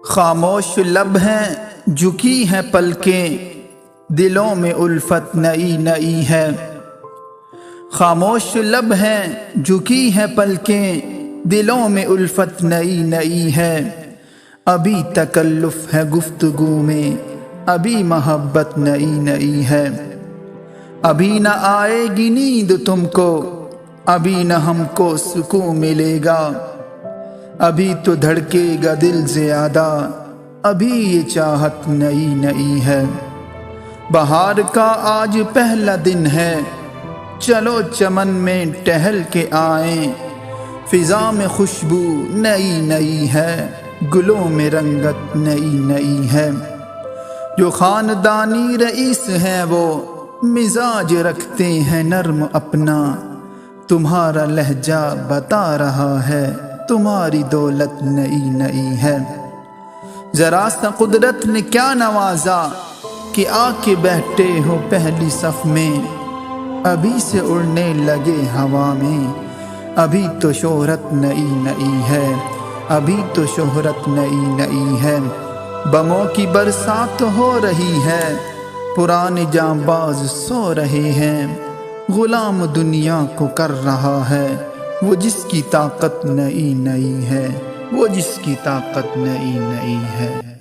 خاموش لب ہیں جھکی ہیں پلکیں، دلوں میں الفت نئی نئی ہے۔ خاموش لب ہیں جھکی ہیں پلکیں، دلوں میں الفت نئی نئی ہے۔ ابھی تکلف ہے گفتگو میں، ابھی محبت نئی نئی ہے۔ ابھی نہ آئے گی نیند تم کو، ابھی نہ ہم کو سکون ملے گا۔ ابھی تو دھڑکے گا دل زیادہ، ابھی یہ چاہت نئی نئی ہے۔ بہار کا آج پہلا دن ہے، چلو چمن میں ٹہل کے آئیں۔ فضا میں خوشبو نئی نئی ہے، گلوں میں رنگت نئی نئی ہے۔ جو خاندانی رئیس ہیں وہ مزاج رکھتے ہیں نرم اپنا، تمہارا لہجہ بتا رہا ہے تمہاری دولت نئی نئی ہے۔ ذرا سا قدرت نے کیا نوازا کہ آ کے بیٹھے ہو پہلی صف میں، ابھی سے اڑنے لگے ہوا میں۔ ابھی تو شہرت نئی نئی ہے، ابھی تو شہرت نئی نئی ہے۔ بموں کی برسات ہو رہی ہے، پرانے جانباز سو رہے ہیں۔ غلام دنیا کو کر رہا ہے وہ جس کی طاقت نئی نئی ہے، وہ جس کی طاقت نئی نئی ہے۔